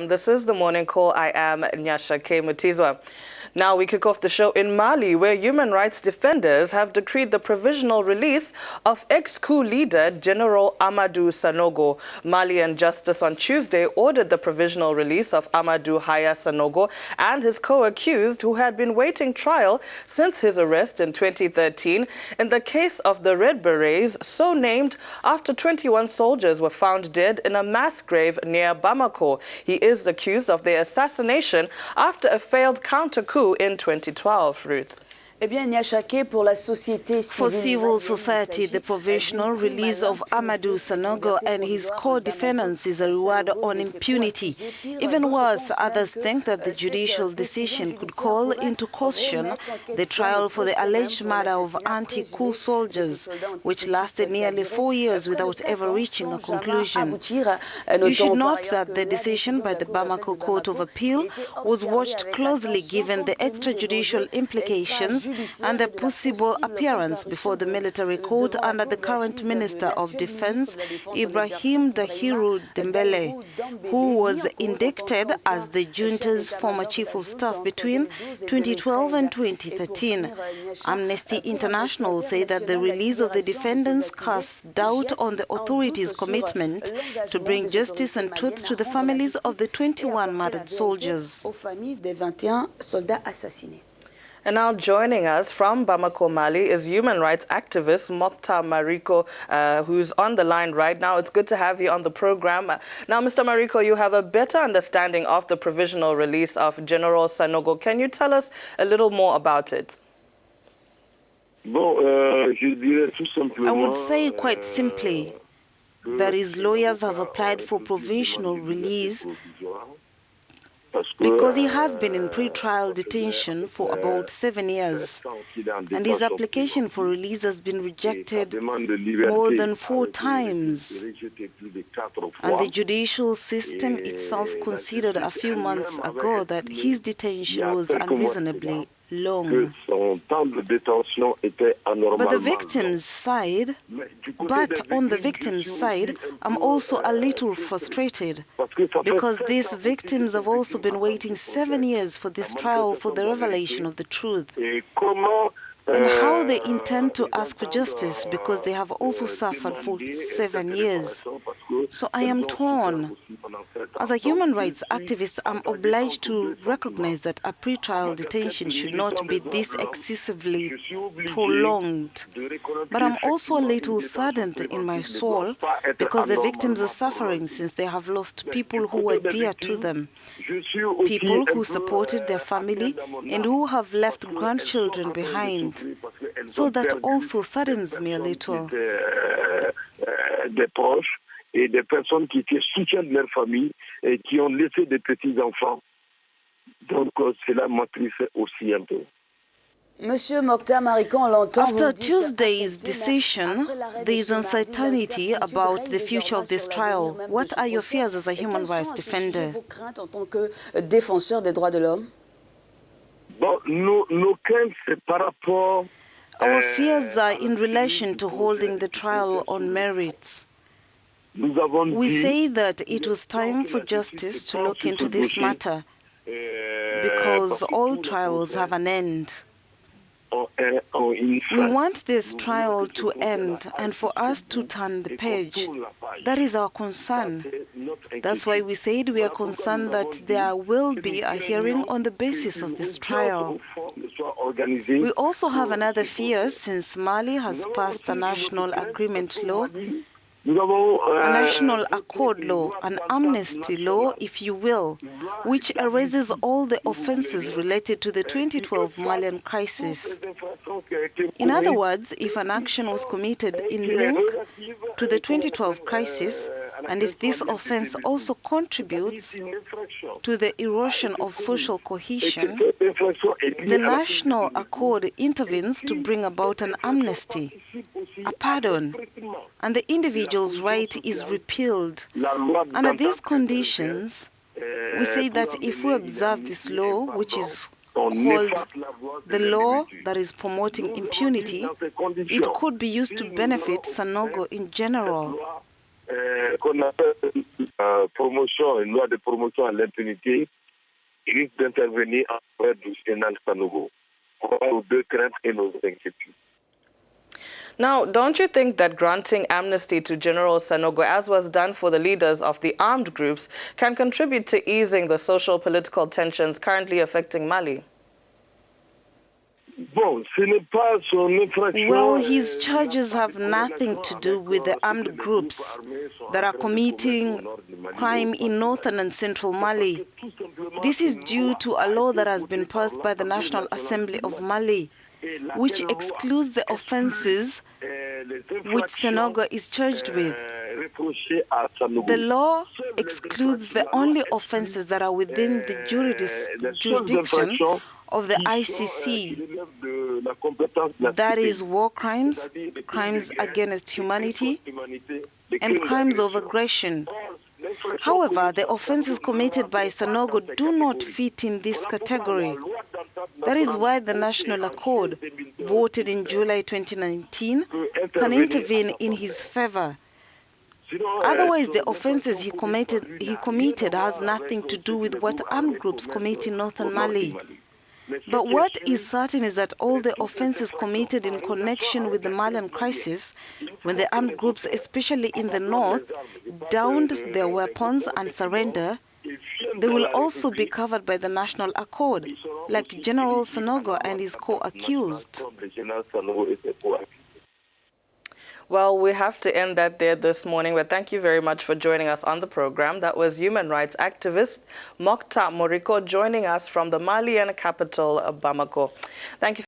This is the Morning Call. I am Nyasha K. Mutizwa. Now we kick off the show in Mali, where human rights defenders have decreed the provisional release of ex-coup leader General Amadou Sanogo. Malian justice on Tuesday ordered the provisional release of Amadou Haya Sanogo and his co-accused, who had been waiting trial since his arrest in 2013 in the case of the Red Berets, so named after 21 soldiers were found dead in a mass grave near Bamako. He is accused of their assassination after a failed counter-coup in 2012, Ruth. For civil society, the provisional release of Amadou Sanogo and his co-defendants is a reward on impunity. Even worse, others think that the judicial decision could call into question the trial for the alleged murder of anti-coup soldiers, which lasted nearly 4 years without ever reaching a conclusion. You should note that the decision by the Bamako Court of Appeal was watched closely given the extrajudicial implications and the possible appearance before the military court under the current Minister of Defense, Ibrahim Dahiru Dembele, who was indicted as the junta's former chief of staff between 2012 and 2013. Amnesty International said that the release of the defendants casts doubt on the authorities' commitment to bring justice and truth to the families of the 21 murdered soldiers. And now joining us from Bamako, Mali, is human rights activist Moctar Mariko, who's on the line right now. It's good to have you on the program. Now, Mr. Mariko, you have a better understanding of the provisional release of General Sanogo. Can you tell us a little more about it? I would say quite simply that his lawyers have applied for provisional release because he has been in pre-trial detention for about 7 years, and his application for release has been rejected more than 4 times. And the judicial system itself considered a few months ago that his detention was unreasonably long. But on the victim's side, I'm also a little frustrated because these victims have also been waiting 7 years for this trial for the revelation of the truth, and how they intend to ask for justice because they have also suffered for 7 years. So I am torn. As a human rights activist, I'm obliged to recognize that a pre-trial detention should not be this excessively prolonged. But I'm also a little saddened in my soul because the victims are suffering since they have lost people who were dear to them, people who supported their family and who have left grandchildren behind. So that also saddens me a little. Et des personnes qui soutiennent leur famille et qui ont laissé des petits-enfants. Donc, cela m'attriste aussi un peu. After Tuesday's decision, there is uncertainty about the future of this trial. What are your fears as a human rights defender? Bon, nos craintes, c'est par rapport... Our fears are in relation to holding the trial on merits. We say that it was time for justice to look into this matter because all trials have an end. We want this trial to end and for us to turn the page. That is our concern. That's why we said we are concerned that there will be a hearing on the basis of this trial. We also have another fear since Mali has passed a national agreement law, a national accord law, an amnesty law, if you will, which erases all the offenses related to the 2012 Malian crisis. In other words, if an action was committed in link to the 2012 crisis, and if this offense also contributes to the erosion of social cohesion, the national accord intervenes to bring about an amnesty, a pardon, and the individual's right is repealed. Under these conditions, we say that if we observe this law, which is called the law that is promoting impunity, it could be used to benefit Sanogo in general. qu'on appelle une loi de promotion à l'impunité, il risque d'intervenir en faveur du General Sanogo. Nos deux craintes et nos inquiétudes. Now, don't you think that granting amnesty to General Sanogo, as was done for the leaders of the armed groups, can contribute to easing the social-political tensions currently affecting Mali? Well, his charges have nothing to do with the armed groups that are committing crime in northern and central Mali. This is due to a law that has been passed by the National Assembly of Mali, which excludes the offenses which Sanogo is charged with. The law excludes the only offenses that are within the jurisdiction of the ICC. That is war crimes, crimes against humanity, and crimes of aggression. However, the offenses committed by Sanogo do not fit in this category. That is why the National Accord, voted in July 2019, can intervene in his favor. Otherwise, the offenses he committed has nothing to do with what armed groups commit in northern Mali. But what is certain is that all the offenses committed in connection with the Malian crisis, when the armed groups, especially in the north, downed their weapons and surrender, they will also be covered by the National Accord, like General Sanogo and his co-accused. Well, we have to end that there this morning, but thank you very much for joining us on the program. That was human rights activist Moctar Mariko joining us from the Malian capital, Bamako. Thank you.